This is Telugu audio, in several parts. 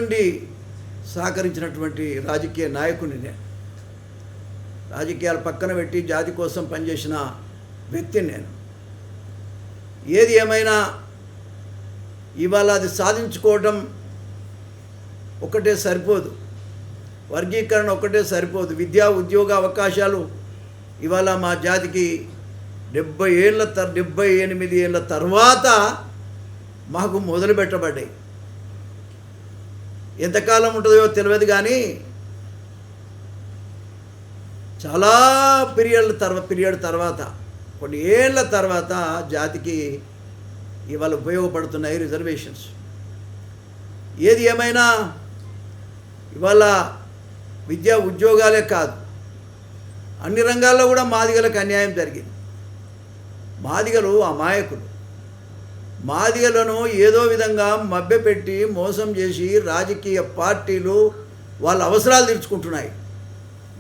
దగ్గరుండి సహకరించినటువంటి రాజకీయ నాయకుడిని నేను. రాజకీయాలు పక్కన పెట్టి జాతి కోసం పనిచేసిన వ్యక్తిని నేను. ఏది ఏమైనా ఇవాళ అది సాధించుకోవడం ఒకటే సరిపోదు, వర్గీకరణ ఒకటే సరిపోదు. విద్యా ఉద్యోగ అవకాశాలు ఇవాళ మా జాతికి 78 ఏళ్ళ తర్వాత మాకు మొదలు పెట్టబడ్డాయి. ఎంతకాలం ఉంటుందో తెలియదు, కానీ చాలా పీరియడ్ తర్వాత కొన్ని ఏళ్ళ తర్వాత జాతికి ఇవాళ ఉపయోగపడుతున్నాయి రిజర్వేషన్స్. ఏది ఏమైనా ఇవాళ విద్యా ఉద్యోగాలే కాదు, అన్ని రంగాల్లో కూడా మాదిగలకు అన్యాయం జరిగింది. మాదిగలు అమాయకులు. మాదిగలను ఏదో విధంగా మభ్యపెట్టి మోసం చేసి రాజకీయ పార్టీలు వాళ్ళ అవసరాలు తీర్చుకుంటున్నాయి.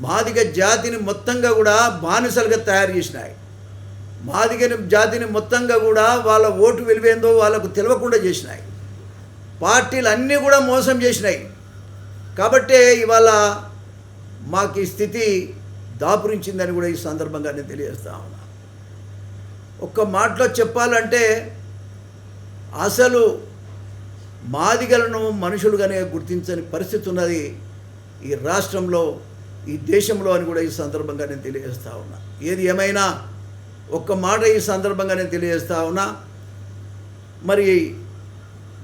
మాదిగ జాతిని మొత్తంగా కూడా బానిసలుగా తయారు చేసినాయి. మాదిగ జాతిని మొత్తంగా కూడా వాళ్ళ ఓటు విలువేందో వాళ్ళకు తెలియకుండా చేసినాయి. పార్టీలు అన్నీ కూడా మోసం చేసినాయి. కాబట్టే ఇవాళ మాకు ఈ స్థితి దాపురించిందని కూడా ఈ సందర్భంగా నేను తెలియజేస్తా ఉన్నా. ఒక్క మాటలో చెప్పాలంటే అసలు మాదిగలను మనుషులుగానే గుర్తించని పరిస్థితి ఉన్నది ఈ రాష్ట్రంలో, ఈ దేశంలో అని కూడా ఈ సందర్భంగా నేను తెలియజేస్తా ఉన్నా. ఏది ఏమైనా ఒక్క మాట ఈ సందర్భంగా నేను తెలియజేస్తా ఉన్నా. మరి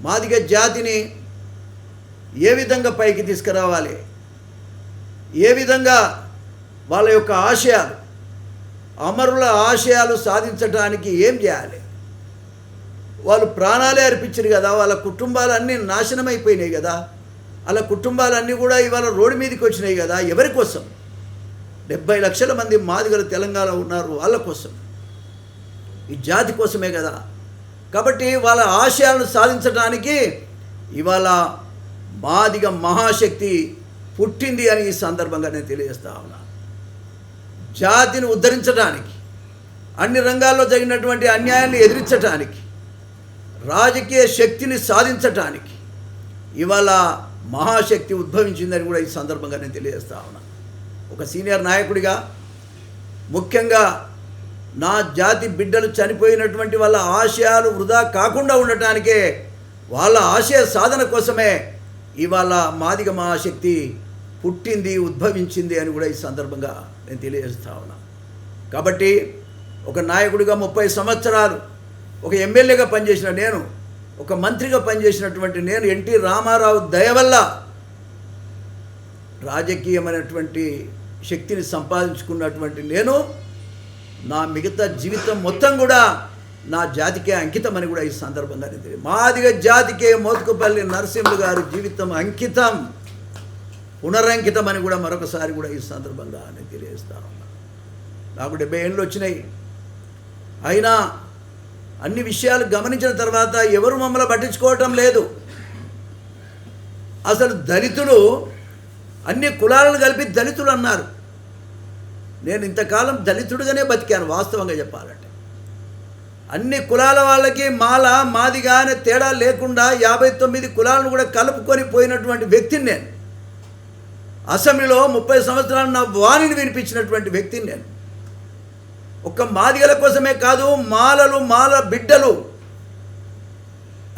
మాదిగ జాతిని ఏ విధంగా పైకి తీసుకురావాలి, ఏ విధంగా వాళ్ళ యొక్క ఆశయాలు, అమరుల ఆశయాలు సాధించడానికి ఏం చేయాలి? వాళ్ళు ప్రాణాలే అర్పించారు కదా, వాళ్ళ కుటుంబాలన్నీ నాశనం అయిపోయినాయి కదా, వాళ్ళ కుటుంబాలన్నీ కూడా ఇవాళ రోడ్డు మీదకి వచ్చినాయి కదా. ఎవరి కోసం? 70 లక్షల మంది మాదిగలు తెలంగాణ ఉన్నారు, వాళ్ళ కోసం, ఈ జాతి కోసమే కదా. కాబట్టి వాళ్ళ ఆశయాలను సాధించడానికి ఇవాళ మాదిగ మహాశక్తి పుట్టింది అని ఈ సందర్భంగా నేను తెలియజేస్తా ఉన్నా. జాతిని ఉద్ధరించడానికి, అన్ని రంగాల్లో జరిగినటువంటి అన్యాయాన్ని ఎదిరించడానికి, రాజకీయ శక్తిని సాధించటానికి ఇవాళ మహాశక్తి ఉద్భవించిందని కూడా ఈ సందర్భంగా నేను తెలియజేస్తా ఉన్నా. ఒక సీనియర్ నాయకుడిగా ముఖ్యంగా నా జాతి బిడ్డలు చనిపోయినటువంటి వాళ్ళ ఆశయాలు వృధా కాకుండా ఉండటానికే, వాళ్ళ ఆశయ సాధన కోసమే ఇవాళ మాదిగ మహాశక్తి పుట్టింది, ఉద్భవించింది అని కూడా ఈ సందర్భంగా నేను తెలియజేస్తా ఉన్నా. కాబట్టి ఒక నాయకుడిగా 30 సంవత్సరాలు ఒక ఎమ్మెల్యేగా పనిచేసిన నేను, ఒక మంత్రిగా పనిచేసినటువంటి నేను, ఎన్టీ రామారావు దయ వల్ల రాజకీయమైనటువంటి శక్తిని సంపాదించుకున్నటువంటి నేను నా మిగతా జీవితం మొత్తం కూడా నా జాతికే అంకితం అని కూడా ఈ సందర్భంగా తెలియదు. మాదిగ జాతికే మోత్కుపల్లి నరసింహులు గారి జీవితం అంకితం, పునరంకితం అని కూడా మరొకసారి కూడా ఈ సందర్భంగా నేను తెలియజేస్తా ఉన్నా. నాకు 70 ఏళ్ళు వచ్చినాయి. అయినా అన్ని విషయాలు గమనించిన తర్వాత ఎవరు మమ్మల్ని పట్టించుకోవటం లేదు. అసలు దళితులు, అన్ని కులాలను కలిపి దళితులు అన్నారు. నేను ఇంతకాలం దళితుడిగానే బతికాను వాస్తవంగా చెప్పాలంటే. అన్ని కులాల వాళ్ళకి మాల మాదిగా అనే తేడా లేకుండా 59 కులాలను కూడా కలుపుకొని పోయినటువంటి వ్యక్తిని నేను. అసెంబ్లీలో 30 సంవత్సరాలు నా వాణిని వినిపించినటువంటి వ్యక్తిని నేను. ఒక్క మాదిగల కోసమే కాదు, మాల బిడ్డలు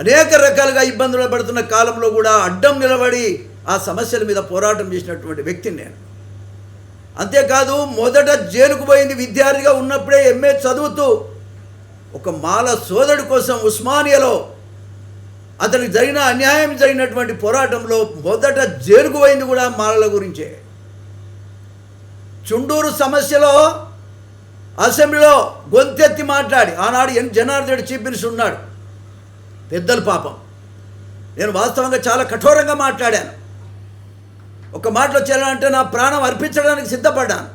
అనేక రకాలుగా ఇబ్బందులు పడుతున్న కాలంలో కూడా అడ్డం నిలబడి ఆ సమస్యల మీద పోరాటం చేసినటువంటి వ్యక్తిని నేను. అంతేకాదు, మొదట జైలుకు పోయింది విద్యార్థిగా ఉన్నప్పుడే, ఎంఏ చదువుతూ ఒక మాల సోదరుడి కోసం ఉస్మానియాలో అతనికి జరిగిన అన్యాయం జరిగినటువంటి పోరాటంలో మొదట జైలుకు పోయింది కూడా మాలల గురించే. చుండూరు సమస్యలో అసెంబ్లీలో గొంతెత్తి మాట్లాడి, ఆనాడు జనార్దన్ రెడ్డి చీఫ్ మినిస్టర్ ఉన్నాడు, పెద్దలు పాపం, నేను వాస్తవంగా చాలా కఠోరంగా మాట్లాడాను. ఒక మాటలో చేయాలంటే నా ప్రాణం అర్పించడానికి సిద్ధపడ్డాను.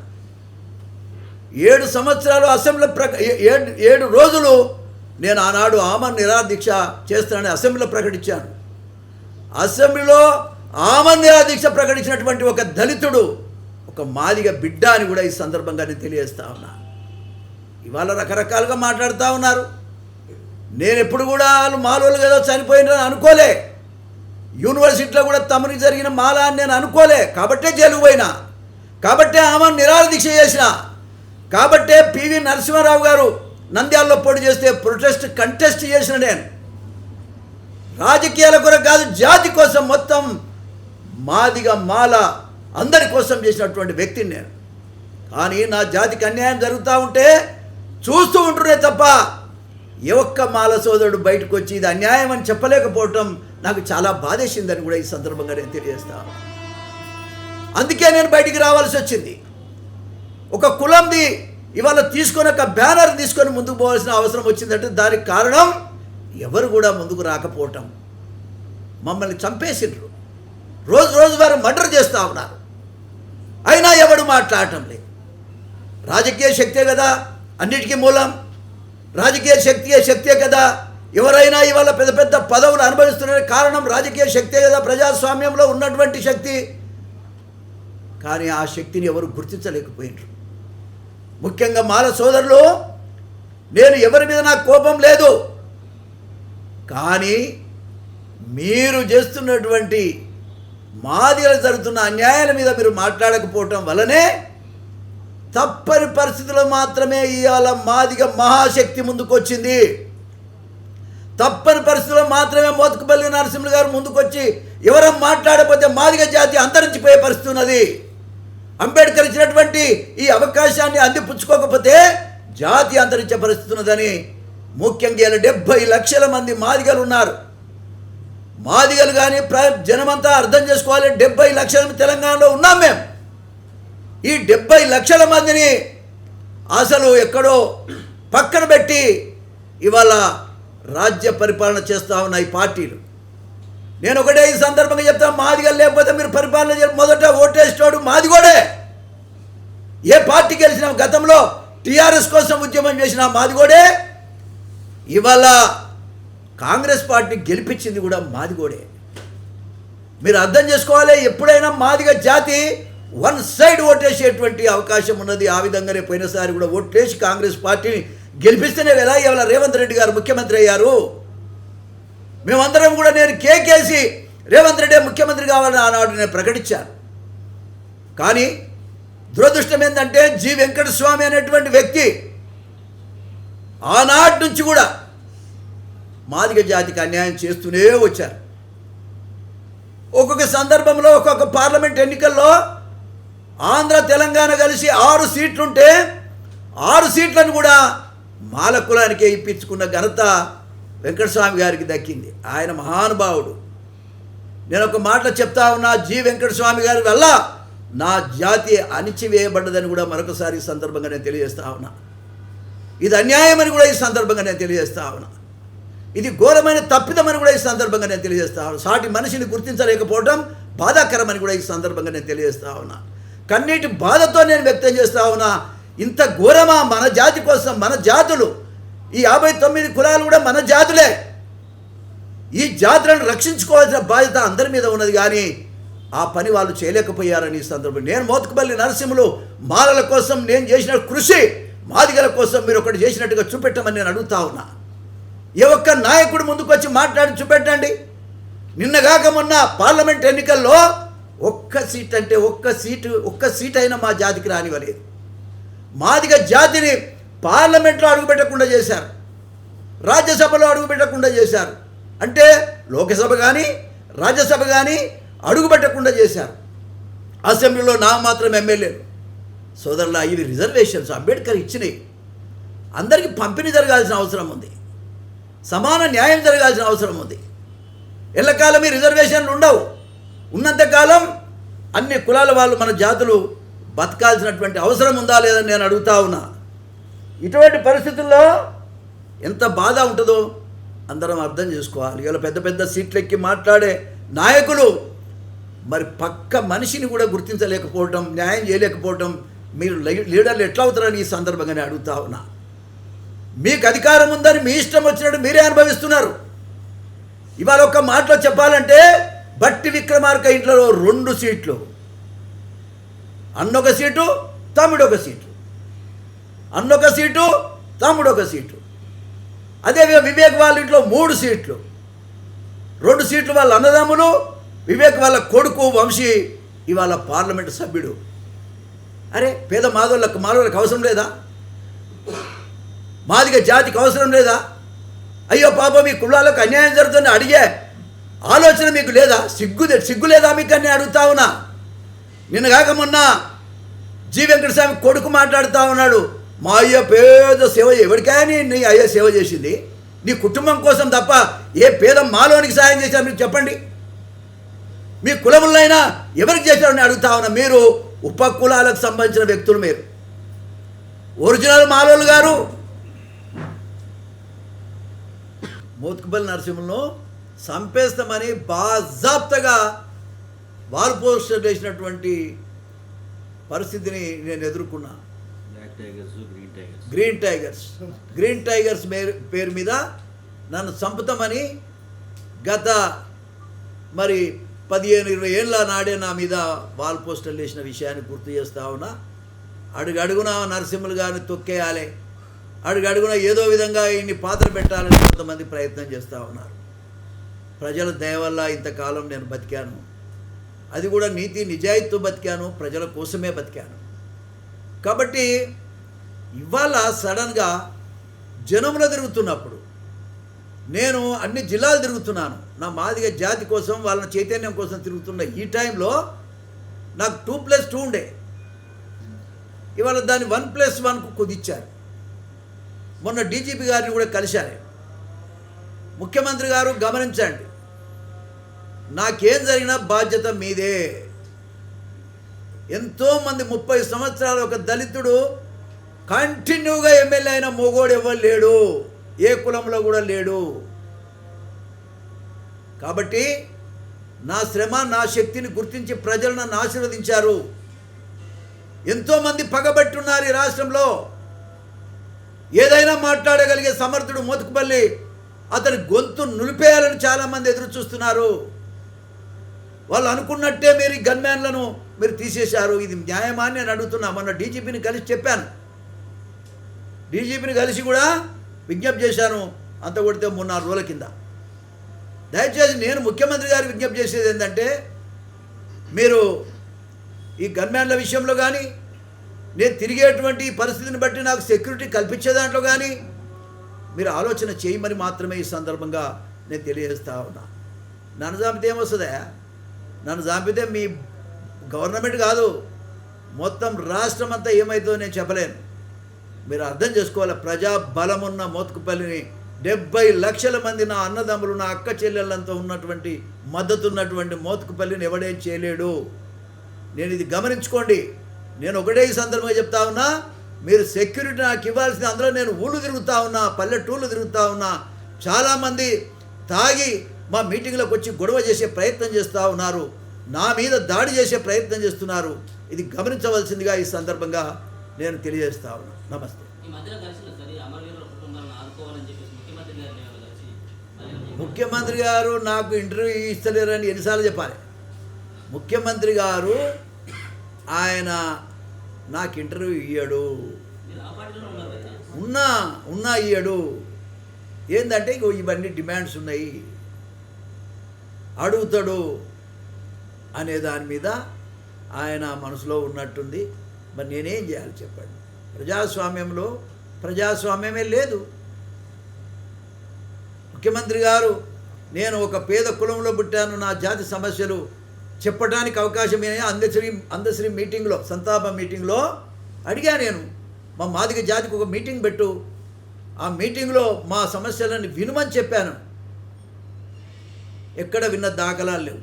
7 సంవత్సరాలు అసెంబ్లీ 7 రోజులు నేను ఆనాడు ఆమరణ నిరాదీక్ష చేస్తానని అసెంబ్లీలో ప్రకటించాను. అసెంబ్లీలో ఆమరణ నిరాదీక్ష ప్రకటించినటువంటి ఒక దళితుడు, ఒక మాదిగ బిడ్డ అని కూడా ఈ సందర్భంగా నేను తెలియజేస్తా ఉన్నా. ఇవాళ రకరకాలుగా మాట్లాడుతూ ఉన్నారు. నేను ఎప్పుడు కూడా వాళ్ళు మాలోళ్ళు ఏదో చనిపోయినారని అనుకోలే. యూనివర్సిటీలో కూడా తమరికి జరిగిన మాల అని నేను అనుకోలే, కాబట్టే జైలుకు పోయినా, కాబట్టే ఆమెను నిరాహార దీక్ష చేసిన, కాబట్టే పివి నరసింహారావు గారు నంద్యాలలో పోటీ చేస్తే కంటెస్ట్ చేసిన నేను. రాజకీయాల కొరకు కాదు, జాతి కోసం, మొత్తం మాదిగ మాల అందరి కోసం చేసినటువంటి వ్యక్తిని నేను. కానీ నా జాతికి అన్యాయం జరుగుతూ ఉంటే చూస్తూ ఉంటున్నాయి తప్ప ఏ ఒక్క మాల సోదరుడు బయటకు వచ్చి ఇది అన్యాయం అని చెప్పలేకపోవటం నాకు చాలా బాధేసిందని కూడా ఈ సందర్భంగా నేను తెలియజేస్తాను. అందుకే నేను బయటికి రావాల్సి వచ్చింది. ఒక కులంది ఇవాళ తీసుకొని ఒక బ్యానర్ తీసుకొని ముందుకు పోవాల్సిన అవసరం వచ్చిందంటే దానికి కారణం ఎవరు కూడా ముందుకు రాకపోవటం. మమ్మల్ని చంపేసిండ్రు, రోజు వారు మర్డర్ చేస్తూ ఉన్నారు, అయినా ఎవడు మాట్లాడటం లేదు. రాజకీయ శక్తే కదా అన్నిటికీ మూలం, రాజకీయ శక్తే కదా ఎవరైనా ఇవాళ పెద్ద పెద్ద పదవులు అనుభవిస్తున్న కారణం రాజకీయ శక్తే కదా, ప్రజాస్వామ్యంలో ఉన్నటువంటి శక్తి. కానీ ఆ శక్తిని ఎవరు గుర్తించలేకపోయినారు. ముఖ్యంగా మాల సోదరులు, నేను ఎవరి మీద నాకు కోపం లేదు, కానీ మీరు చేస్తున్నటువంటి మాదిగలు జరుగుతున్న అన్యాయాల మీద మీరు మాట్లాడకపోవటం వల్లనే తప్పని పరిస్థితుల్లో మాత్రమే ఇవాళ మాదిగ మహాశక్తి ముందుకు వచ్చింది. తప్పని పరిస్థితుల్లో మాత్రమే మోత్కుపల్లి నరసింహులు గారు ముందుకు వచ్చి ఎవరం మాట్లాడకపోతే మాదిగ జాతి అంతరించిపోయే పరిస్థితి ఉన్నది. అంబేద్కర్ ఇచ్చినటువంటి ఈ అవకాశాన్ని అందిపుచ్చుకోకపోతే జాతి అంతరించే పరిస్థితి ఉన్నదని ముఖ్యంగా 70 లక్షల మంది మాదిగలు ఉన్నారు. మాదిగలు కానీ జనమంతా అర్థం చేసుకోవాలి, 70 లక్షల మంది తెలంగాణలో ఉన్నాం మేము. ఈ 70 లక్షల మందిని అసలు ఎక్కడో పక్కన పెట్టి ఇవాళ రాజ్య పరిపాలన చేస్తూ ఉన్నాయి పార్టీలు. నేను ఒకటే ఈ సందర్భంగా చెప్తాను, మాదిగలు లేకపోతే మీరు పరిపాలన చేయాలి. మొదట ఓటేస్తాడు మాదిగోడే. ఏ పార్టీ గెలిచినా, గతంలో టీఆర్ఎస్ కోసం ఉద్యమం చేసిన మాదిగోడే, ఇవాళ కాంగ్రెస్ పార్టీ గెలిపించింది కూడా మాదిగోడే. మీరు అర్థం చేసుకోవాలి, ఎప్పుడైనా మాదిగ జాతి వన్ సైడ్ ఓటేసేటువంటి అవకాశం ఉన్నది. ఆ విధంగానే పోయినసారి కూడా ఓటేసి కాంగ్రెస్ పార్టీని గెలిపిస్తేనే కదా ఇవాళ రేవంత్ రెడ్డి గారు ముఖ్యమంత్రి అయ్యారు. మేమందరం కూడా నేను కేకేసి రేవంత్ రెడ్డి ముఖ్యమంత్రి కావాలని ఆనాడు నేను ప్రకటించాను. కానీ దురదృష్టం ఏంటంటే జి వెంకటస్వామి అనేటువంటి వ్యక్తి ఆనాటి నుంచి కూడా మాదిగ జాతికి అన్యాయం చేస్తూనే వచ్చారు. ఒక్కొక్క సందర్భంలో ఒక్కొక్క పార్లమెంట్ ఎన్నికల్లో ఆంధ్ర తెలంగాణ కలిసి 6 సీట్లుంటే 6 సీట్లను కూడా మాల కులానికే ఇప్పించుకున్న ఘనత వెంకటస్వామి గారికి దక్కింది. ఆయన మహానుభావుడు. నేను ఒక మాటలో చెప్తా ఉన్నా, జి వెంకటస్వామి గారి వల్ల నా జాతి అణిచివేయబడ్డదని కూడా మరొకసారి ఈ సందర్భంగా నేను తెలియజేస్తా ఉన్నా. ఇది అన్యాయమని కూడా ఈ సందర్భంగా నేను తెలియజేస్తా ఉన్నా. ఇది ఘోరమైన తప్పిదమని కూడా ఈ సందర్భంగా నేను తెలియజేస్తా ఉన్నా. సాటి మనిషిని గుర్తించలేకపోవడం బాధాకరమని కూడా ఈ సందర్భంగా నేను తెలియజేస్తా ఉన్నా. కన్నీటి బాధతో నేను వ్యక్తం చేస్తా ఉన్నా. ఇంత ఘోరమా మన జాతి కోసం? మన జాతులు, ఈ 59 కులాలు కూడా మన జాతులే. ఈ జాతులను రక్షించుకోవాల్సిన బాధ్యత అందరి మీద ఉన్నది. కానీ ఆ పని వాళ్ళు చేయలేకపోయారని ఈ సందర్భం నేను మోత్కుపల్లి నరసింహులు మాలల కోసం నేను చేసిన కృషి మాదిగల కోసం మీరు ఒకటి చేసినట్టుగా చూపెట్టమని నేను అడుగుతా ఉన్నా. ఏ ఒక్క నాయకుడు ముందుకు వచ్చి మాట్లాడి చూపెట్టండి. నిన్నగాక మొన్న పార్లమెంట్ ఎన్నికల్లో ఒక్క సీట్ అయినా మా జాతికి రానివ్వలేదు. మాదిగ జాతిని పార్లమెంట్లో అడుగుపెట్టకుండా చేశారు, రాజ్యసభలో అడుగుపెట్టకుండా చేశారు. అంటే లోకసభ కానీ రాజ్యసభ కానీ అడుగుపెట్టకుండా చేశారు. అసెంబ్లీలో మాత్రం ఎమ్మెల్యేలు. సోదరులా, ఇవి రిజర్వేషన్స్ అంబేద్కర్ ఇచ్చినాయి. అందరికీ పంపిణీ జరగాల్సిన అవసరం ఉంది, సమాన న్యాయం జరగాల్సిన అవసరం ఉంది. ఎల్లకాలం ఈ రిజర్వేషన్లు ఉండవు. ఉన్నంతకాలం అన్ని కులాల వాళ్ళు మన జాతులు బతకాల్సినటువంటి అవసరం ఉందా లేదని నేను అడుగుతా ఉన్నా. ఇటువంటి పరిస్థితుల్లో ఎంత బాధ ఉంటుందో అందరం అర్థం చేసుకోవాలి. ఇలా పెద్ద పెద్ద సీట్లు ఎక్కి మాట్లాడే నాయకులు మరి పక్క మనిషిని కూడా గుర్తించలేకపోవటం, న్యాయం చేయలేకపోవటం, మీరు లీడర్లు ఎట్లా అవుతారని ఈ సందర్భంగానే అడుగుతా ఉన్నా. మీకు అధికారం ఉందని మీ ఇష్టం వచ్చినట్టు మీరే అనుభవిస్తున్నారు. ఇవాళ ఒక్క మాటలో చెప్పాలంటే బట్టి విక్రమార్క ఇంట్లో 2 సీట్లు, అన్నొక సీటు తమ్ముడొక సీటు, అన్నొక సీటు తమ్ముడొక సీటు. అదే వివేక్ వాళ్ళ ఇంట్లో 3 సీట్లు. 2 సీట్లు వాళ్ళ అన్నదమ్ములు, వివేక్ వాళ్ళ కొడుకు వంశీ ఇవాళ పార్లమెంటు సభ్యుడు. అరే పేద మాధవులకు అవసరం లేదా? మాదిగ జాతికి అవసరం లేదా? అయ్యో పాపం మీ కులాలకు అన్యాయం జరుగుతుంది అడిగే ఆలోచన మీకు లేదా? సిగ్గు లేదా మీకు అని అడుగుతా ఉన్నా. నిన్నగాక మొన్న జి వెంకటస్వామి కొడుకు మాట్లాడుతూ ఉన్నాడు, మా అయ్య పేద సేవ, ఎవరికైనా నీ అయ్య సేవ చేసింది నీ కుటుంబం కోసం తప్ప ఏ పేద మాలోనికి సాయం చేశారు మీరు చెప్పండి. మీ కులములైనా ఎవరికి చేశారని అడుగుతా ఉన్నా. మీరు ఉపకులాలకు సంబంధించిన వ్యక్తులు, మీరు ఒరిజినల్ మాలోలు గారు. మోత్కుపల్లి నరసింహను చంపేస్తామని బాజాప్తగా వాల్ పోస్టర్ వేసినటువంటి పరిస్థితిని నేను ఎదుర్కొన్నా. గ్రీన్ టైగర్స్ పేరు మీద నన్ను చంపుతామని గత 15-20 ఏళ్ళ నాడే నా మీద వాల్ పోస్టర్లు వేసిన విషయాన్ని గుర్తు చేస్తా ఉన్నా. అడుగడుగున నరసింహులు గారిని తొక్కేయాలి, అడుగడుగున ఏదో విధంగా ఇన్ని పాత్ర పెట్టాలని కొంతమంది ప్రయత్నం చేస్తూ ఉన్నారు. ప్రజల దయ వల్ల ఇంతకాలం నేను బతికాను, అది కూడా నీతి నిజాయితీతో బతికాను, ప్రజల కోసమే బతికాను. కాబట్టి ఇవాళ సడన్గా జనంలో తిరుగుతున్నప్పుడు, నేను అన్ని జిల్లాలు తిరుగుతున్నాను, నా మాదిగ జాతి కోసం, వాళ్ళ చైతన్యం కోసం తిరుగుతున్న ఈ టైంలో నాకు 2+2 ఉండే, ఇవాళ దాన్ని 1+1కు కుదిచ్చారు. మొన్న డీజీపీ గారిని కూడా కలిశాను. ముఖ్యమంత్రి గారు గమనించండి, నాకేం జరిగినా బాధ్యత మీదే. ఎంతోమంది 30 సంవత్సరాలు ఒక దళితుడు కంటిన్యూగా ఎమ్మెల్యే అయిన మొగోడు ఎవరు లేడు, ఏ కులంలో కూడా లేడు. కాబట్టి నా శ్రమ, నా శక్తిని గుర్తించి ప్రజలు నన్ను ఆశీర్వదించారు. ఎంతోమంది పగబట్టున్నారు ఈ రాష్ట్రంలో. ఏదైనా మాట్లాడగలిగే సమర్థుడు మోత్కుపల్లి, అతని గొంతు నులిపేయాలని చాలామంది ఎదురు చూస్తున్నారు. వాళ్ళు అనుకున్నట్టే మీరు ఈ గన్మ్యాన్లను మీరు తీసేశారు, ఇది న్యాయమా అని నేను అడుగుతున్నా. మొన్న డీజీపీని కలిసి చెప్పాను, డీజీపీని కలిసి కూడా విజ్ఞప్తి చేశాను, అంత కొడితే 3-4 రోజుల కింద. దయచేసి నేను ముఖ్యమంత్రి గారికి విజ్ఞప్తి చేసేది ఏంటంటే, మీరు ఈ గన్మ్యాన్ల విషయంలో కానీ, నేను తిరిగేటువంటి పరిస్థితిని బట్టి నాకు సెక్యూరిటీ కల్పించే దాంట్లో కానీ మీరు ఆలోచన చేయమని మాత్రమే ఈ సందర్భంగా నేను తెలియజేస్తా ఉన్నా. నన్ను చంపితే ఏమొస్తుందా? నన్ను చంపితే మీ గవర్నమెంట్ కాదు, మొత్తం రాష్ట్రం అంతా ఏమవుతుందో నేను చెప్పలేను. మీరు అర్థం చేసుకోవాలి, ప్రజా బలమున్న మోత్కుపల్లిని 70 లక్షల మంది నా అన్నదమ్ములు, నా అక్క చెల్లెళ్ళంతా ఉన్నటువంటి మద్దతు ఉన్నటువంటి మోత్కుపల్లిని ఎవడేం చేయలేడు. నేను ఇది గమనించుకోండి. నేను ఒకటే ఈ సందర్భంగా చెప్తా ఉన్నా, మీరు సెక్యూరిటీ నాకు ఇవ్వాల్సింది. అందులో నేను ఊళ్ళు తిరుగుతూ ఉన్నా, పల్లెటూళ్ళు తిరుగుతూ ఉన్నా. చాలామంది తాగి మా మీటింగ్లోకి వచ్చి గొడవ చేసే ప్రయత్నం చేస్తూ ఉన్నారు, నా మీద దాడి చేసే ప్రయత్నం చేస్తున్నారు. ఇది గమనించవలసిందిగా ఈ సందర్భంగా నేను తెలియజేస్తా ఉన్నా. నమస్తే. ముఖ్యమంత్రి గారు నాకు ఇంటర్వ్యూ ఇస్తలేరని ఎన్నిసార్లు చెప్పాలి? ముఖ్యమంత్రి గారు ఆయన నాకు ఇంటర్వ్యూ ఇయ్యడు, ఉన్నా ఇయ్యడు. ఏంటంటే ఇవన్నీ డిమాండ్స్ ఉన్నాయి, అడుగుతాడు అనే దాని మీద ఆయన మనసులో ఉన్నట్టుంది. మరి నేనేం చేయాలి చెప్పండి? ప్రజాస్వామ్యంలో ప్రజాస్వామ్యమే లేదు. ముఖ్యమంత్రి గారు, నేను ఒక పేద కులంలో పుట్టాను, నా జాతి సమస్యలు చెప్పడానికి అవకాశం అందశ్రీ మీటింగ్లో, సంతాప మీటింగ్లో అడిగా. నేను మా మాదిగ జాతికి ఒక మీటింగ్ పెట్టు, ఆ మీటింగ్లో మా సమస్యలను వినుమని చెప్పాను. ఎక్కడ విన్న దాఖలాలు లేవు.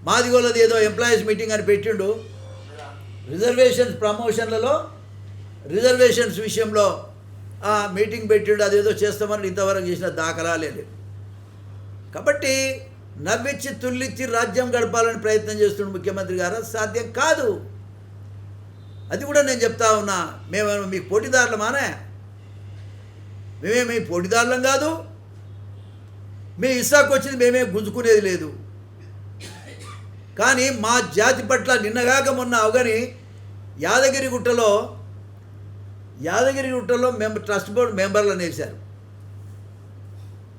మాదిగోళ్ళది ఏదో ఎంప్లాయీస్ మీటింగ్ అని పెట్టిండు, రిజర్వేషన్స్ ప్రమోషన్లలో రిజర్వేషన్స్ విషయంలో ఆ మీటింగ్ పెట్టిండు, అదేదో చేస్తామని ఇంతవరకు చేసిన దాఖలాలే లేవు. కాబట్టి నవ్విచ్చి తుల్లిచ్చి రాజ్యం గడపాలని ప్రయత్నం చేస్తున్న ముఖ్యమంత్రి గారు, సాధ్యం కాదు. అది కూడా నేను చెప్తా ఉన్నా. మేము మీకు పోటీదారులమానే? మేమే పోటీదారులం కాదు. మీ ఇస్సాకు వచ్చింది మేమే గుంజుకునేది లేదు. కానీ మా జాతి పట్ల నిన్నగాక మొన్న అవగాని యాదగిరిగుట్టలో ట్రస్ట్ బోర్డు మెంబర్లను వేశారు.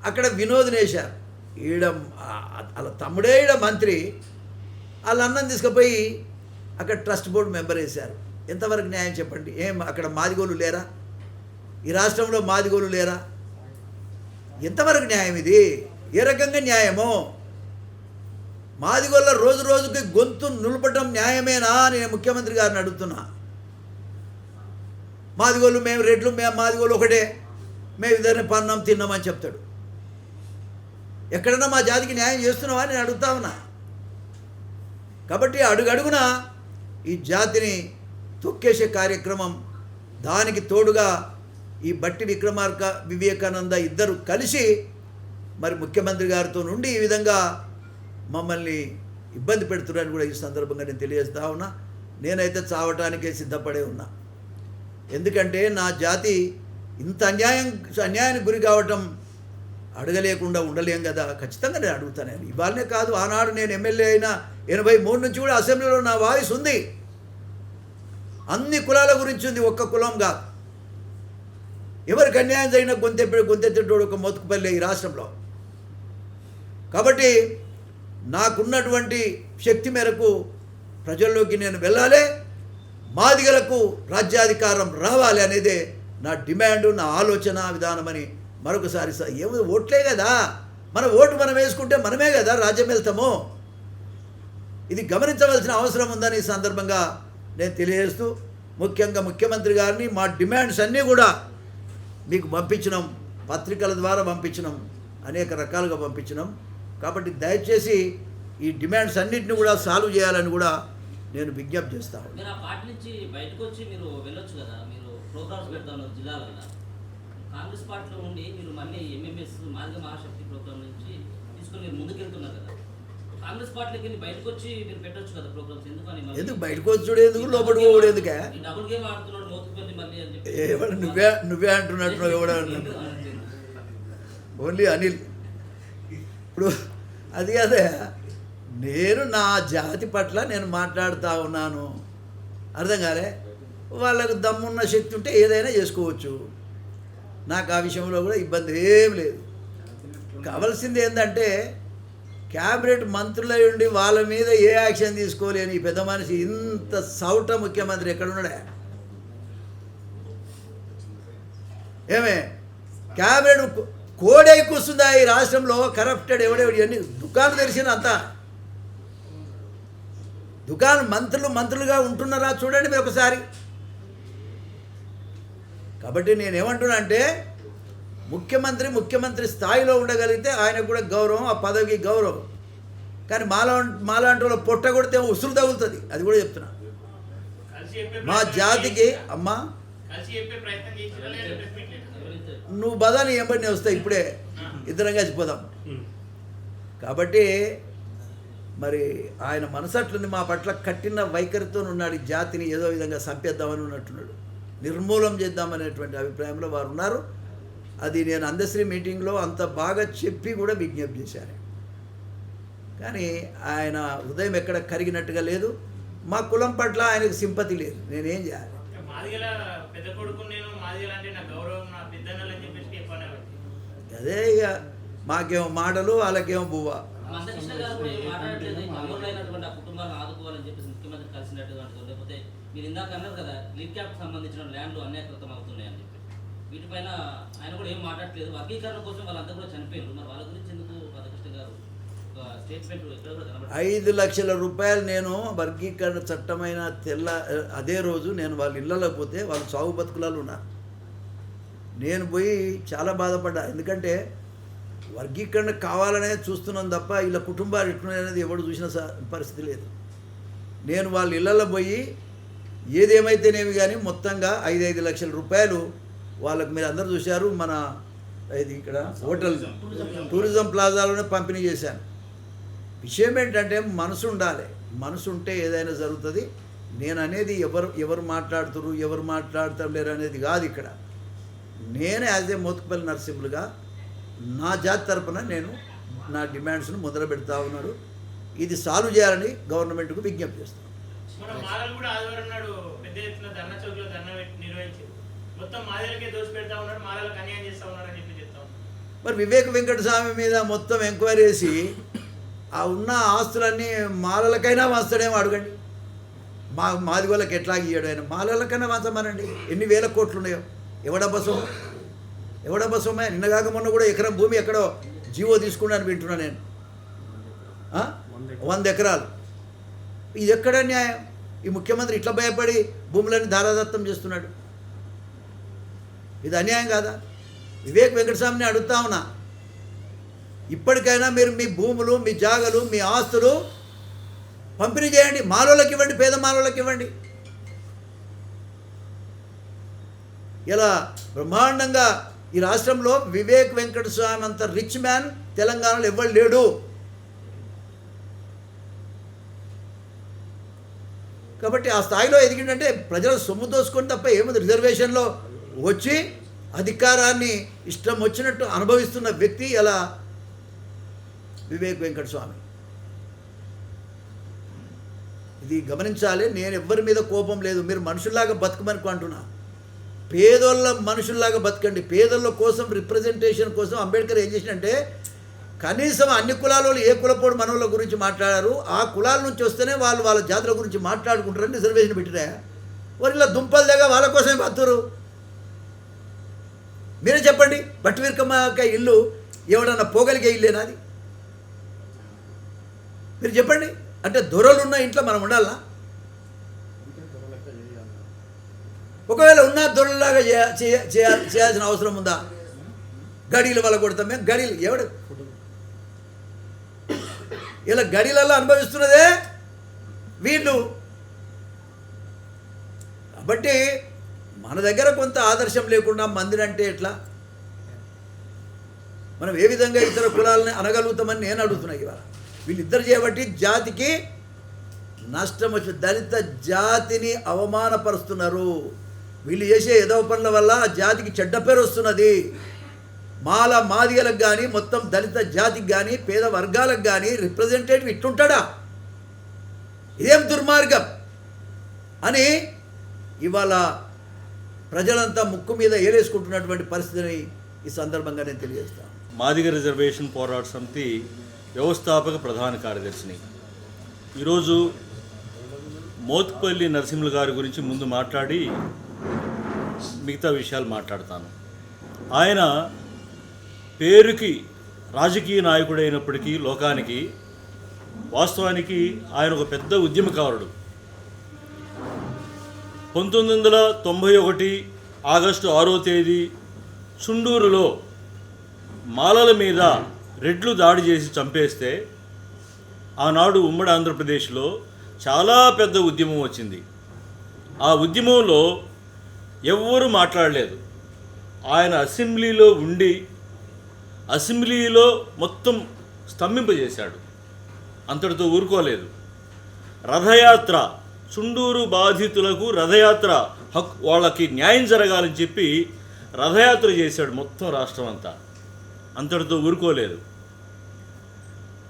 అక్కడ వినోద్ని వేశారు. ఈడ వాళ్ళ తమ్ముడే ఈడ మంత్రి, వాళ్ళ అన్నం తీసుకుపోయి అక్కడ ట్రస్ట్ బోర్డు మెంబర్ వేశారు. ఎంతవరకు న్యాయం చెప్పండి? ఏం అక్కడ మాదిగోలు లేరా? ఈ రాష్ట్రంలో మాదిగోలు లేరా? ఎంతవరకు న్యాయం ఇది? ఏ రకంగా న్యాయమో? మాదిగోళ్ళ రోజు రోజుకి గొంతు నిలపడం న్యాయమేనా అని నేను ముఖ్యమంత్రి గారిని అడుగుతున్నా. మాదిగోళ్ళు మేము రెడ్లు, మేము మాదిగోళ్ళు ఒకటే, మేము ఇద్దరిని పన్నాం తిన్నామని చెప్తాడు. ఎక్కడన్నా మా జాతికి న్యాయం చేస్తున్నావా నేను అడుగుతా ఉన్నా. కాబట్టి అడుగడుగున ఈ జాతిని తొక్కేసే కార్యక్రమం, దానికి తోడుగా ఈ బట్టి విక్రమార్క, వివేకానంద ఇద్దరు కలిసి మరి ముఖ్యమంత్రి గారితో నుండి ఈ విధంగా మమ్మల్ని ఇబ్బంది పెడుతున్నారని కూడా ఈ సందర్భంగా నేను తెలియజేస్తా ఉన్నా. నేనైతే చావటానికే సిద్ధపడే ఉన్నా. ఎందుకంటే నా జాతి ఇంత అన్యాయానికి గురి కావటం అడగలేకుండా ఉండలేం కదా. ఖచ్చితంగా నేను అడుగుతాను. ఇవాళనే కాదు, ఆనాడు నేను ఎమ్మెల్యే అయిన 83 నుంచి కూడా అసెంబ్లీలో నా వాయిస్ ఉంది. అన్ని కులాల గురించి ఉంది, ఒక్క కులం కాదు. ఎవరికి అన్యాయం జరిగిన గొంతెత్తేటోడు ఒక మోతుకుపల్లి ఈ రాష్ట్రంలో. కాబట్టి నాకున్నటువంటి శక్తి మేరకు ప్రజల్లోకి నేను వెళ్ళాలి, మాదిగలకు రాజ్యాధికారం రావాలి అనేదే నా డిమాండు, నా ఆలోచన విధానమని మరొకసారి ఏమో ఓట్లే కదా, మన ఓటు మనం వేసుకుంటే మనమే కదా రాజ్యం వెళ్తాము. ఇది గమనించవలసిన అవసరం ఉందని ఈ సందర్భంగా నేను తెలియజేస్తూ, ముఖ్యంగా ముఖ్యమంత్రి గారిని మా డిమాండ్స్ అన్నీ కూడా మీకు పంపించినాం, పత్రికల ద్వారా పంపించినాం, అనేక రకాలుగా పంపించినాం. కాబట్టి దయచేసి ఈ డిమాండ్స్ అన్నింటినీ కూడా సాల్వ్ చేయాలని కూడా నేను విజ్ఞప్తి చేస్తాను. మీరు ఆ పార్టీ నుంచి బయటకు వచ్చి మీరు వెళ్ళొచ్చు కదా, మీరు ప్రోగ్రామ్స్ పెడతాను జిల్లాలలో. కాంగ్రెస్ పార్టీలో ఉండి మీరు మళ్ళీ ఎంఎంఎస్ మాదిగ మహాశక్తి ప్రోగ్రామ్ నుంచి తీసుకొని మీరు ముందుకెళ్తున్నారు కదా. కాంగ్రెస్ పార్టీలోకి వెళ్ళి బయటకు వచ్చి మీరు పెట్టొచ్చు కదా ప్రోగ్రామ్స్. ఎందుకు బయటకు వచ్చాడు? ఎందుకు లోపలికి పోవడం? ఎందుకే డబుల్ గేమ్ ఆడుతున్నాడు మోతుకుపల్లి మళ్ళీ అని చెప్పి ఎవడు నువ్వే అంటున్నట్టు ఎవడ ఓన్లీ అనిల్. ఇప్పుడు అది అదే, నేను నా జాతి పట్ల నేను మాట్లాడుతూ ఉన్నాను, అర్థం కాలే? వాళ్ళకు దమ్మున్న శక్తి ఉంటే ఏదైనా చేసుకోవచ్చు. నాకు ఆ విషయంలో కూడా ఇబ్బంది ఏం లేదు. కావాల్సింది ఏంటంటే క్యాబినెట్ మంత్రులై ఉండి వాళ్ళ మీద ఏ యాక్షన్ తీసుకోలేని ఈ పెద్ద మనిషి, ఇంత సౌట ముఖ్యమంత్రి ఎక్కడున్నాడే? ఏమే క్యాబినెట్ కోడే కూస్తుందా ఈ రాష్ట్రంలో? కరప్టెడ్ ఎవడెవడు అన్ని దుకాణం తెరిచిన అంతా దుకాణం మంత్రులుగా ఉంటున్నారా చూడండి మీరు ఒకసారి. కాబట్టి నేనేమంటున్నా అంటే ముఖ్యమంత్రి స్థాయిలో ఉండగలిగితే ఆయనకు కూడా గౌరవం, ఆ పదవికి గౌరవం. కానీ మాలాంటి వాళ్ళ పొట్ట కొడితే ఉసురు తగులుతుంది, అది కూడా చెప్తున్నా. మా జాతికి అమ్మా నువ్వు బదాని ఎంబడి వస్తాయి, ఇప్పుడే ఇద్దరం కలిసిపోదాం. కాబట్టి మరి ఆయన మనసట్లుంది, మా పట్ల కఠిన వైఖరితో ఉన్నాడు. ఈ జాతిని ఏదో విధంగా సంపేద్దామని ఉన్నట్టున్నాడు, నిర్మూలం చేద్దామనేటువంటి అభిప్రాయంలో వారు ఉన్నారు. అది నేను అందశ్రీ మీటింగ్లో అంత బాగా చెప్పి కూడా విజ్ఞప్తి చేశాను. కానీ ఆయన హృదయం ఎక్కడ కరిగినట్టుగా లేదు. మా కులం పట్ల ఆయనకు సింపతి లేదు. నేనేం చేయాలి? అదే ఇక మాకేమో మాటలు, వాళ్ళకేమో బువ్వ. మందకృష్ణ గారు మాట్లాడట్లేదు, అమరులైనటువంటి ఆ కుటుంబాలను ఆదుకోవాలని చెప్పేసి ముఖ్యమంత్రి కలిసినట్టుగా, లేకపోతే మీరు ఇందాక అన్నారు కదా లీడ్ క్యాప్ సంబంధించిన ల్యాండ్లు అన్యాకృతం అవుతున్నాయని చెప్పి, వీటిపైన ఆయన కూడా ఏం మాట్లాడట్లేదు. వర్గీకరణ కోసం వాళ్ళంతా కూడా చనిపోయారు, మరి వాళ్ళ గురించి ఎందుకు మందకృష్ణ గారు స్టేట్మెంట్ ఎక్కడ కూడా కనబడదు? 5 లక్షల రూపాయలు నేను వర్గీకరణ చట్టమైన అదే రోజు నేను వాళ్ళ ఇళ్ళలో పోతే వాళ్ళు సాగు బతుకులాలు ఉన్నారు. నేను పోయి చాలా బాధపడ్డా. ఎందుకంటే వర్గీకరణ కావాలనే చూస్తున్నాం తప్ప ఇలా కుటుంబాలు ఎట్లున్నాయనేది ఎవడు చూసిన పరిస్థితి లేదు. నేను వాళ్ళ ఇళ్ళల్లో పోయి ఏదేమైతేనేమి కానీ మొత్తంగా 5 లక్షల రూపాయలు వాళ్ళకు మీరు అందరూ చూశారు. మన ఇది ఇక్కడ హోటల్ టూరిజం ప్లాజాలోనే పంపిణీ చేశాను. విషయం ఏంటంటే మనసు ఉండాలి, మనసు ఉంటే ఏదైనా జరుగుతుంది. నేను అనేది ఎవరు మాట్లాడుతున్నారు, ఎవరు మాట్లాడతారు లేరు అనేది కాదు. ఇక్కడ నేనే యాజ్ ఏ మోతుకుపల్లి నరసింహులుగా నా జాతి తరపున నేను నా డిమాండ్స్ను మొదలు పెడతా ఉన్నాడు. ఇది సాల్వ్ చేయాలని గవర్నమెంట్కు విజ్ఞప్తి చేస్తాను. మరి వివేక్ వెంకటస్వామి మీద మొత్తం ఎంక్వైరీ చేసి ఆ ఉన్న ఆస్తులన్నీ మాలలకైనా వంచుతాడేమో అడగండి. మాది వాళ్ళకి ఎట్లా ఇయ్యాడు ఆయన? మాలలకైనా వంచమనండి. ఎన్ని వేల కోట్లు ఉన్నాయో. ఎవడబ్బా సొమ్మే? నిన్నగాక మొన్న కూడా ఎకరం భూమి ఎక్కడో జీవో తీసుకున్నాను వింటున్నా నేను. 100 ఎకరాలు. ఇది ఎక్కడ న్యాయం? ఈ ముఖ్యమంత్రి ఇట్లా భయపడి భూములని ధారాదత్తం చేస్తున్నాడు. ఇది అన్యాయం కాదా? వివేక్ వెంకటస్వామిని అడుగుతా ఉన్నా, ఇప్పటికైనా మీరు మీ భూములు, మీ జాగలు, మీ ఆస్తులు పంపిణీ చేయండి. మాలోళ్ళకి ఇవ్వండి, పేద మాలోళ్ళకి ఇవ్వండి. ఇలా బ్రహ్మాండంగా ఈ రాష్ట్రంలో వివేక్ వెంకటస్వామి అంత రిచ్ మ్యాన్ తెలంగాణలో ఎవ్వరు లేడు. కాబట్టి ఆ స్థాయిలో ఎదిగిందంటే ప్రజల సొమ్ము దోసుకొని తప్ప ఏముంది. రిజర్వేషన్లో వచ్చి అధికారాన్ని ఇష్టం వచ్చినట్టు అనుభవిస్తున్న వ్యక్తి అలా వివేక్ వెంకటస్వామి. ఇది గమనించాలి. నేను ఎవ్వరి మీద కోపం లేదు. మీరు మనుషుల్లాగా బతకమని అంటున్నా. పేదోళ్ళ మనుషుల్లాగా బతకండి. పేదోళ్ళ కోసం, రిప్రజెంటేషన్ కోసం అంబేద్కర్ ఏం చేసినంటే కనీసం అన్ని కులాల ఏ కులపోడు మనోళ్ళ గురించి మాట్లాడారు. ఆ కులాల నుంచి వస్తేనే వాళ్ళు వాళ్ళ జాతుల గురించి మాట్లాడుకుంటారని రిజర్వేషన్ పెట్టినా. వారిలో దుంపలు దగ్గర వాళ్ళ కోసమే బతురు. మీరే చెప్పండి, బట్టివీరకమ్మక ఇల్లు ఎవడన్నా పోగలిగే ఇల్లేనా అది? మీరు చెప్పండి. అంటే దొరలున్న ఇంట్లో మనం ఉండాలనా? ఒకవేళ ఉన్న దొరలాగా చేయాల్సిన అవసరం ఉందా? గడీలు వల్ల కొడతాం మేము. గడీలు ఎవడు ఇలా గడీలలో అనుభవిస్తున్నదే వీళ్ళు. కాబట్టి మన దగ్గర కొంత ఆదర్శం లేకుండా మందిరంటే ఎట్లా? మనం ఏ విధంగా ఇతర కులాలని అనగలుగుతామని నేను అడుగుతున్నా. ఇవాళ వీళ్ళిద్దరు చేయబట్టి జాతికి నష్టం వచ్చి దళిత జాతిని అవమానపరుస్తున్నారు. వీళ్ళు చేసే ఎదవ పనుల వల్ల ఆ జాతికి చెడ్డ పేరు వస్తున్నది. మాదిగలకు కానీ, మొత్తం దళిత జాతికి కానీ, పేద వర్గాలకు కానీ రిప్రజెంటేటివ్ ఇట్లుంటాడా? ఇదేం దుర్మార్గం అని ఇవాళ ప్రజలంతా ముక్కు మీద ఏలేసుకుంటున్నటువంటి పరిస్థితిని ఈ సందర్భంగా నేను తెలియజేస్తాను. మాదిగ రిజర్వేషన్ పోరాట సమితి వ్యవస్థాపక ప్రధాన కార్యదర్శిని. ఈరోజు మోత్పల్లి నరసింహులు గారి గురించి ముందు మాట్లాడి మిగతా విషయాలు మాట్లాడతాను. ఆయన పేరుకి రాజకీయ నాయకుడైనప్పటికీ లోకానికి వాస్తవానికి ఆయన ఒక పెద్ద ఉద్యమకారుడు. 1991 ఆగస్టు 6వ తేదీ చుండూరులో మాలల మీద రెడ్లు దాడి చేసి చంపేస్తే ఆనాడు ఉమ్మడి ఆంధ్రప్రదేశ్లో చాలా పెద్ద ఉద్యమం వచ్చింది. ఆ ఉద్యమంలో ఎవ్వరూ మాట్లాడలేదు. ఆయన అసెంబ్లీలో ఉండి అసెంబ్లీలో మొత్తం స్తంభింపజేశాడు. అంతటితో ఊరుకోలేదు. రథయాత్ర, చుండూరు బాధితులకు రథయాత్ర వాళ్ళకి న్యాయం జరగాలని చెప్పి రథయాత్ర చేశాడు మొత్తం రాష్ట్రం అంతా. అంతటితో ఊరుకోలేదు.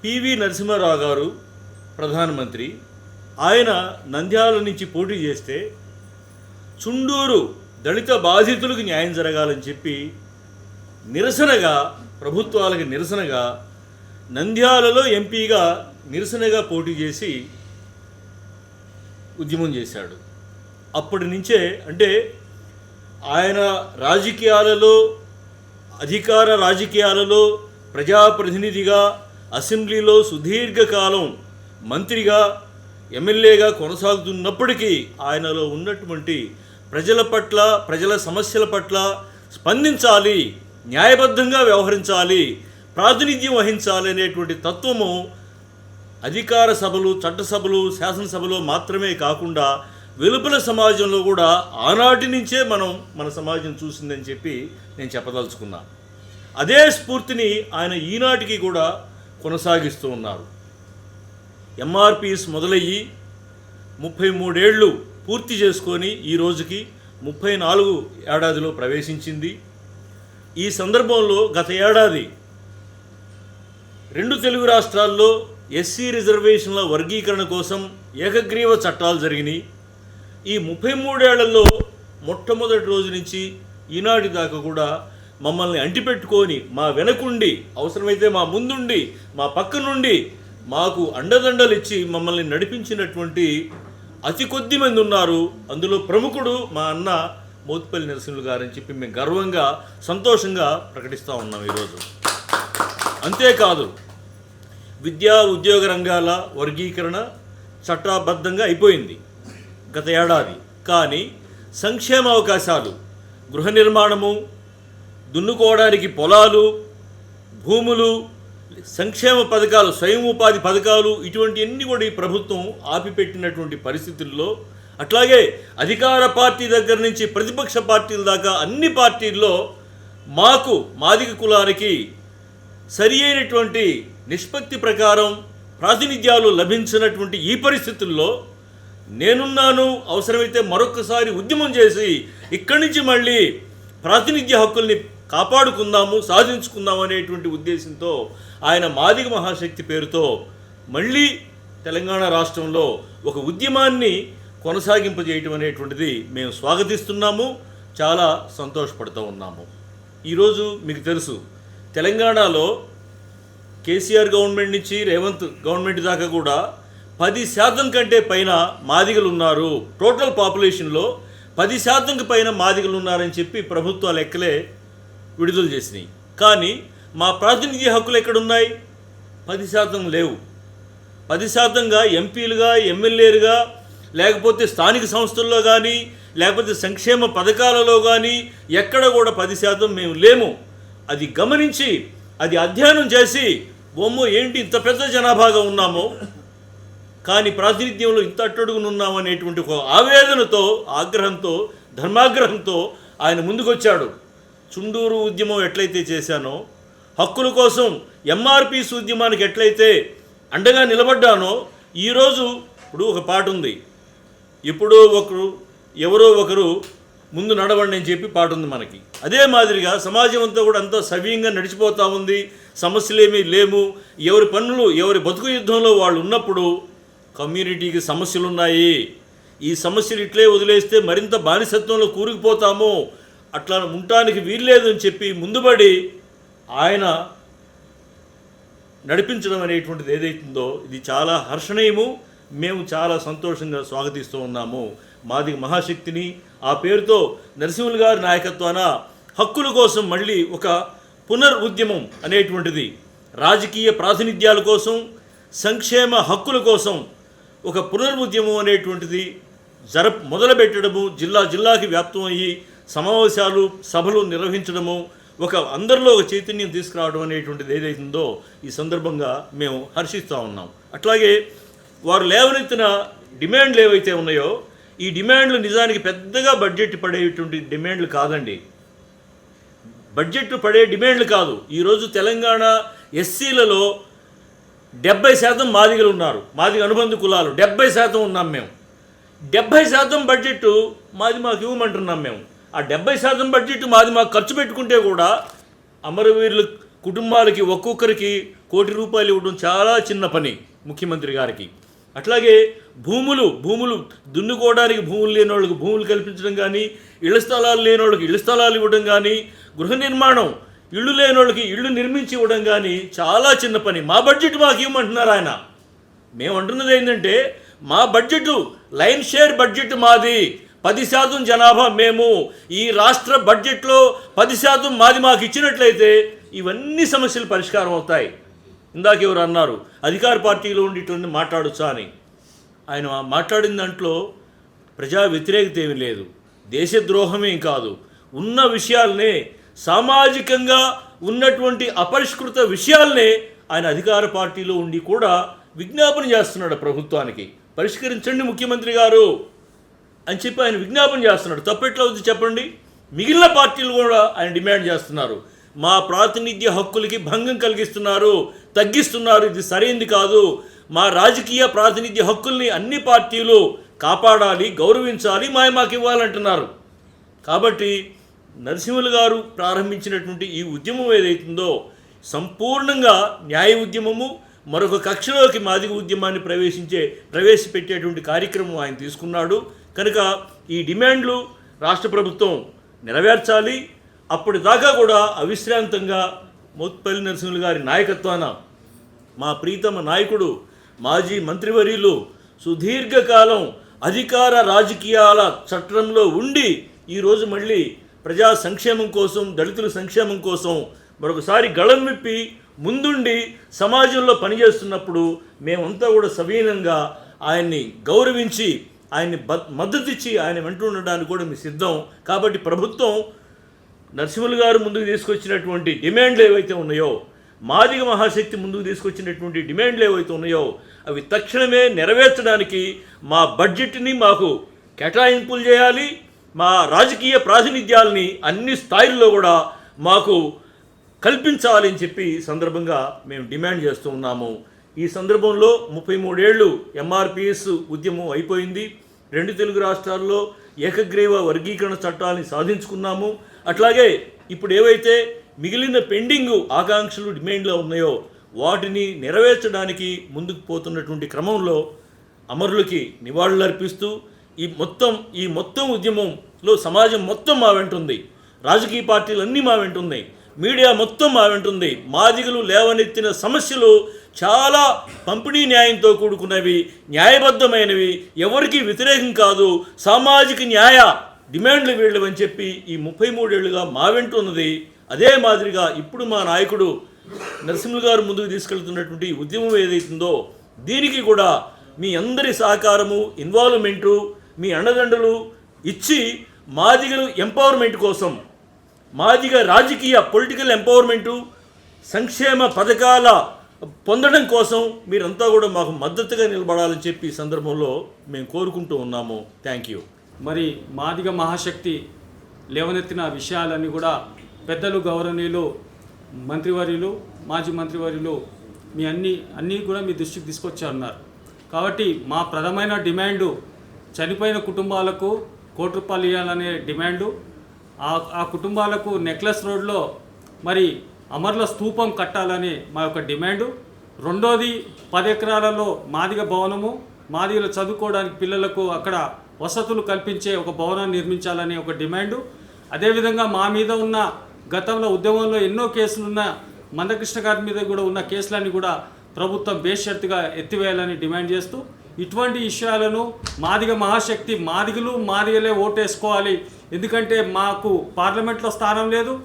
పివి నరసింహారావు గారు ప్రధానమంత్రి. ఆయన నంద్యాల నుంచి పోటీ చేస్తే చుండూరు దళిత బాధితులకు న్యాయం జరగాలని చెప్పి నిరసనగా, ప్రభుత్వాలకు నిరసనగా నంద్యాలలో ఎంపీగా నిరసనగా పోటీ చేసి ఉద్యమం చేశాడు. అప్పటి నుంచే అంటే ఆయన రాజకీయాలలో, అధికార రాజకీయాలలో ప్రజాప్రతినిధిగా, అసెంబ్లీలో సుదీర్ఘకాలం మంత్రిగా, ఎమ్మెల్యేగా కొనసాగుతున్నప్పటికీ ఆయనలో ఉన్నటువంటి ప్రజల పట్ల, ప్రజల సమస్యల పట్ల స్పందించాలి, న్యాయబద్ధంగా వ్యవహరించాలి, ప్రాతినిధ్యం వహించాలి అనేటువంటి తత్వము అధికార సభలు, చట్టసభలు, శాసనసభలో మాత్రమే కాకుండా వెలుపల సమాజంలో కూడా ఆనాటి నుంచే మన సమాజం చూసిందని చెప్పి నేను చెప్పదలుచుకున్నా. అదే స్ఫూర్తిని ఆయన ఈనాటికి కూడా కొనసాగిస్తూ ఉన్నారు. ఎంఆర్పిఎస్ మొదలయ్యి 33 ఏళ్ళు పూర్తి చేసుకొని ఈ రోజుకి 34 ఏడాదిలో ప్రవేశించింది. ఈ సందర్భంలో గత ఏడాది 2 తెలుగు రాష్ట్రాల్లో ఎస్సీ రిజర్వేషన్ల వర్గీకరణ కోసం ఏకగ్రీవ చట్టాలు జరిగినాయి. ఈ 33 ఏళ్లలో మొట్టమొదటి రోజు నుంచి ఈనాటి దాకా కూడా మమ్మల్ని అంటిపెట్టుకొని మా వెనకుండి, అవసరమైతే మా ముందుండి, మా పక్క నుండి మాకు అండదండలు ఇచ్చి మమ్మల్ని నడిపించినటువంటి అతి కొద్ది మంది ఉన్నారు. అందులో ప్రముఖుడు మా అన్న మోత్పల్లి నరసింహులు గారని చెప్పి మేము గర్వంగా, సంతోషంగా ప్రకటిస్తూ ఉన్నాం ఈరోజు. అంతేకాదు, విద్యా ఉద్యోగ రంగాల వర్గీకరణ చట్టబద్ధంగా అయిపోయింది గత ఏడాది. కానీ సంక్షేమ అవకాశాలు, గృహ నిర్మాణము, దున్నుకోవడానికి పొలాలు, భూములు, సంక్షేమ పథకాలు, స్వయం ఉపాధి పథకాలు, ఇటువంటివన్నీ కూడా ఈ ప్రభుత్వం ఆపిపెట్టినటువంటి పరిస్థితుల్లో, అట్లాగే అధికార పార్టీ దగ్గర నుంచి ప్రతిపక్ష పార్టీల దాకా అన్ని పార్టీల్లో మాకు మాదిగ కులానికి సరి అయినటువంటి నిష్పత్తి ప్రకారం ప్రాతినిధ్యాలు లభించినటువంటి ఈ పరిస్థితుల్లో నేనున్నాను, అవసరమైతే మరొకసారి ఉద్యమం చేసి ఇక్కడి నుంచి మళ్ళీ ప్రాతినిధ్య హక్కుల్ని కాపాడుకుందాము, సాధించుకుందాం అనేటువంటి ఉద్దేశంతో ఆయన మాదిగ మహాశక్తి పేరుతో మళ్ళీ తెలంగాణ రాష్ట్రంలో ఒక ఉద్యమాన్ని కొనసాగింపజేయటం అనేటువంటిది మేము స్వాగతిస్తున్నాము, చాలా సంతోషపడుతూ ఉన్నాము. ఈరోజు మీకు తెలుసు, తెలంగాణలో కేసీఆర్ గవర్నమెంట్ నుంచి రేవంత్ గవర్నమెంట్ దాకా కూడా 10% కంటే పైన మాదిగలు ఉన్నారు. టోటల్ పాపులేషన్లో 10% పైన మాదిగలు ఉన్నారని చెప్పి ప్రభుత్వ లెక్కలే విడుదల చేసినాయి. కానీ మా ప్రాతినిధ్య హక్కులు ఎక్కడున్నాయి? 10% లేవు. 10%గా ఎంపీలుగా, ఎమ్మెల్యేలుగా, లేకపోతే స్థానిక సంస్థల్లో కానీ, లేకపోతే సంక్షేమ పథకాలలో కానీ ఎక్కడ కూడా 10% మేము లేము. అది గమనించి, అది అధ్యయనం చేసి, బొమ్మ ఏంటి ఇంత పెద్ద జనాభాగా ఉన్నామో కానీ ప్రాతినిధ్యంలో ఇంత అట్టడుగునున్నాము అనేటువంటి ఒక ఆవేదనతో, ఆగ్రహంతో, ధర్మాగ్రహంతో ఆయన ముందుకొచ్చాడు. చుండూరు ఉద్యమం ఎట్లయితే చేశానో, హక్కుల కోసం ఎంఆర్పీస్ ఉద్యమానికి ఎట్లయితే అండగా నిలబడ్డానో, ఈరోజు ఇప్పుడు ఒక పాట ఉంది, ఎప్పుడో ఎవరో ఒకరు ముందు నడవండి అని చెప్పి పాట ఉంది మనకి. అదే మాదిరిగా సమాజం అంతా కూడా అంతా సవ్యంగా నడిచిపోతూ ఉంది, సమస్యలేమీ లేము, ఎవరి పనులు, ఎవరి బతుకు యుద్ధంలో వాళ్ళు ఉన్నప్పుడు కమ్యూనిటీకి సమస్యలు ఉన్నాయి. ఈ సమస్యలు ఇట్లే వదిలేస్తే మరింత బానిసత్వంలో కూరుకుపోతాము, అట్లా ఉండటానికి వీల్లేదు అని చెప్పి ముందుబడి ఆయన నడిపించడం అనేటువంటిది ఏదైతుందో ఇది చాలా హర్షణీయము. మేము చాలా సంతోషంగా స్వాగతిస్తూ ఉన్నాము మాదిగ మహాశక్తిని. ఆ పేరుతో నరసింహులు గారి నాయకత్వాన హక్కుల కోసం మళ్ళీ ఒక పునరుద్యమం అనేటువంటిది, రాజకీయ ప్రాతినిధ్యాల కోసం, సంక్షేమ హక్కుల కోసం ఒక పునరుద్యమం అనేటువంటిది మొదలుపెట్టడము, జిల్లాకి వ్యాప్తం అయ్యి సమావేశాలు, సభలు నిర్వహించడము, అందరిలో ఒక చైతన్యం తీసుకురావడం అనేటువంటిది ఏదైతుందో ఈ సందర్భంగా మేము హర్షిస్తూ ఉన్నాం. అట్లాగే వారు లేవనెత్తిన డిమాండ్లు ఏవైతే ఉన్నాయో, ఈ డిమాండ్లు నిజానికి పెద్దగా బడ్జెట్ పడేటువంటి డిమాండ్లు కాదండి. బడ్జెట్ పడే డిమాండ్లు కాదు. ఈరోజు తెలంగాణ ఎస్సీలలో 70% మాదిగలు ఉన్నారు, మాదిగ అనుబంధ కులాలు 70% ఉన్నాం మేము. 70% బడ్జెట్ మాకు ఇవ్వమంటున్నాం మేము. ఆ 70% బడ్జెట్ మాకు ఖర్చు పెట్టుకుంటే కూడా అమరవీరుల కుటుంబాలకి ఒక్కొక్కరికి ₹1 కోటి ఇవ్వడం చాలా చిన్న పని ముఖ్యమంత్రి గారికి. అట్లాగే భూములు దున్నుకోవడానికి భూములు లేని వాళ్ళకి భూములు కల్పించడం కానీ, ఇళ్ల స్థలాలు లేని వాళ్ళకి ఇళ్ల స్థలాలు ఇవ్వడం కానీ, గృహ నిర్మాణం, ఇళ్ళు లేని వాళ్ళకి ఇళ్ళు నిర్మించి ఇవ్వడం కానీ చాలా చిన్న పని. మా బడ్జెట్ మాకు ఇవ్వమంటున్నారు ఆయన. మేము అంటున్నది ఏంటంటే, మా బడ్జెట్ లైన్ షేర్ బడ్జెట్ మాది, 10% జనాభా మేము. ఈ రాష్ట్ర బడ్జెట్లో 10% మాకు ఇచ్చినట్లయితే ఇవన్నీ సమస్యలు పరిష్కారం అవుతాయి. ఇందాక ఎవరు అన్నారు అధికార పార్టీలో ఉండి ఇటువంటి మాట్లాడొచ్చా అని. ఆయన మాట్లాడిన దాంట్లో ప్రజా వ్యతిరేకత ఏమీ లేదు, దేశద్రోహమేం కాదు. ఉన్న విషయాలనే, సామాజికంగా ఉన్నటువంటి అపరిష్కృత విషయాలనే ఆయన అధికార పార్టీలో ఉండి కూడా విజ్ఞాపన చేస్తున్నాడు ప్రభుత్వానికి, పరిష్కరించండి ముఖ్యమంత్రి గారు అని చెప్పి ఆయన విజ్ఞాపన చేస్తున్నాడు. తప్పెట్లా ఉంది చెప్పండి? మిగిలిన పార్టీలు కూడా ఆయన డిమాండ్ చేస్తున్నారు. మా ప్రాతినిధ్య హక్కులకి భంగం కలిగిస్తున్నారు, తగ్గిస్తున్నారు, ఇది సరైనది కాదు. మా రాజకీయ ప్రాతినిధ్య హక్కుల్ని అన్ని పార్టీలు కాపాడాలి, గౌరవించాలి, మాకు ఇవ్వాలంటున్నారు. కాబట్టి నరసింహులు గారు ప్రారంభించినటువంటి ఈ ఉద్యమం ఏదైతుందో సంపూర్ణంగా న్యాయ ఉద్యమము, మరొక కక్షలోకి మాదిగ ఉద్యమాన్ని ప్రవేశపెట్టేటువంటి కార్యక్రమం ఆయన తీసుకున్నాడు. కనుక ఈ డిమాండ్లు రాష్ట్ర ప్రభుత్వం నెరవేర్చాలి. అప్పటిదాకా కూడా అవిశ్రాంతంగా మోత్పల్లి నరసింహులు గారి నాయకత్వాన మా ప్రీతమ నాయకుడు మాజీ మంత్రివర్యులు సుదీర్ఘకాలం అధికార రాజకీయాల చట్రంలో ఉండి ఈరోజు మళ్ళీ ప్రజా సంక్షేమం కోసం, దళితుల సంక్షేమం కోసం మరొకసారి గళం విప్పి ముందుండి సమాజంలో పనిచేస్తున్నప్పుడు మేమంతా కూడా సవీనంగా ఆయన్ని గౌరవించి ఆయన్ని మద్దతు ఇచ్చి ఆయన వెంట ఉండడానికి కూడా మీ సిద్ధం. కాబట్టి ప్రభుత్వం నరసింహులు గారు ముందుకు తీసుకొచ్చినటువంటి డిమాండ్లు ఏవైతే ఉన్నాయో, మాదిగ మహాశక్తి ముందుకు తీసుకొచ్చినటువంటి డిమాండ్లు ఏవైతే ఉన్నాయో అవి తక్షణమే నెరవేర్చడానికి మా బడ్జెట్ని మాకు కేటాయింపులు చేయాలి. మా రాజకీయ ప్రాతినిధ్యాలని అన్ని స్థాయిల్లో కూడా మాకు కల్పించాలి అని చెప్పి సందర్భంగా మేము డిమాండ్ చేస్తూ ఉన్నాము. ఈ సందర్భంలో 33 ఏళ్ళు ఎంఆర్పిఎస్ ఉద్యమం అయిపోయింది. 2 తెలుగు రాష్ట్రాల్లో ఏకగ్రీవ వర్గీకరణ చట్టాలని సాధించుకున్నాము. అట్లాగే ఇప్పుడు ఏవైతే మిగిలిన పెండింగ్ ఆకాంక్షలు డిమాండ్లు ఉన్నాయో వాటిని నెరవేర్చడానికి ముందుకు పోతున్నటువంటి క్రమంలో అమరులకి నివాళులర్పిస్తూ ఈ మొత్తం ఉద్యమంలో సమాజం మొత్తం మా వెంటుంది, రాజకీయ పార్టీలన్నీ మా వెంటున్నాయి, మీడియా మొత్తం మా వెంటుంది. మాదిగలు లేవనెత్తిన సమస్యలు చాలా పంపిణీ న్యాయంతో కూడుకున్నవి, న్యాయబద్ధమైనవి, ఎవరికి వ్యతిరేకం కాదు, సామాజిక న్యాయ డిమాండ్లు వీళ్ళవని చెప్పి ఈ 33 ఏళ్ళుగా మా వెంటున్నది. అదే మాదిరిగా ఇప్పుడు మా నాయకుడు నరసింహులు గారు ముందుకు తీసుకెళ్తున్నటువంటి ఉద్యమం ఏదైతుందో దీనికి కూడా మీ అందరి సహకారము, ఇన్వాల్వ్మెంటు, మీ అండదండలు ఇచ్చి మాదిగలు ఎంపవర్మెంట్ కోసం, మాదిగ రాజకీయ పొలిటికల్ ఎంపవర్మెంటు, సంక్షేమ పథకాల పొందడం కోసం మీరంతా కూడా మాకు మద్దతుగా నిలబడాలని చెప్పి ఈ సందర్భంలో మేము కోరుకుంటూ ఉన్నాము. Thank you. మరి మాదిగ మహాశక్తి లేవనెత్తిన విషయాలన్నీ కూడా పెద్దలు, గౌరవనీయులు, మంత్రివర్యులు, మాజీ మంత్రివర్యులు మీ అన్నీ కూడా మీ దృష్టికి తీసుకొచ్చారన్నారు. కాబట్టి మా ప్రధానమైన డిమాండు చనిపోయిన కుటుంబాలకు ₹1 కోటి ఇవ్వాలనే డిమాండు, ఆ కుటుంబాలకు నెక్లెస్ రోడ్లో మరి అమరుల స్తూపం కట్టాలని మా యొక్క డిమాండు. రెండోది 10 ఎకరాలలో మాదిగ భవనము, మాదిగలు చదువుకోవడానికి పిల్లలకు అక్కడ వసతులు కల్పించే ఒక భవనాన్ని నిర్మించాలని ఒక డిమాండు. అదేవిధంగా మా మీద ఉన్న గతంలో ఉద్యమంలో ఎన్నో కేసులున్న మందకృష్ణ గారి మీద కూడా ఉన్న కేసులన్నీ కూడా ప్రభుత్వం బేషరతుగా ఎత్తివేయాలని డిమాండ్ చేస్తూ ఇటువంటి విషయాలను మాదిగ మహాశక్తి మాదిగలే ఓటేసుకోవాలి. ఎందుకంటే మాకు పార్లమెంట్లో స్థానం లేదు,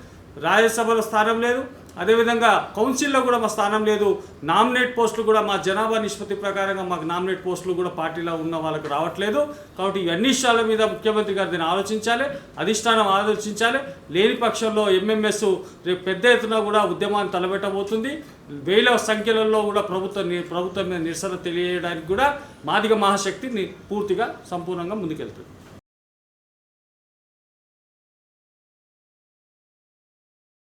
రాజ్యసభలో స్థానం లేదు, అదేవిధంగా కౌన్సిల్లో కూడా మా స్థానం లేదు. నామినేట్ పోస్టులు కూడా మా జనాభా నిష్పత్తి ప్రకారంగా మాకు నామినేట్ పోస్టులు కూడా పార్టీలో ఉన్న వాళ్ళకు రావట్లేదు. కాబట్టి ఇవన్నీ విషయాల మీద ముఖ్యమంత్రి గారు దీన్ని ఆలోచించాలి, అధిష్టానం ఆలోచించాలి. లేని పక్షంలో ఎంఎంఎస్ రేపు పెద్ద ఎత్తున కూడా ఉద్యమాన్ని తలబెట్టబోతుంది. వేల సంఖ్యలలో కూడా ప్రభుత్వం మీద నిరసన తెలియజేయడానికి కూడా మాదిగ మహాశక్తి పూర్తిగా సంపూర్ణంగా ముందుకెళ్తుంది.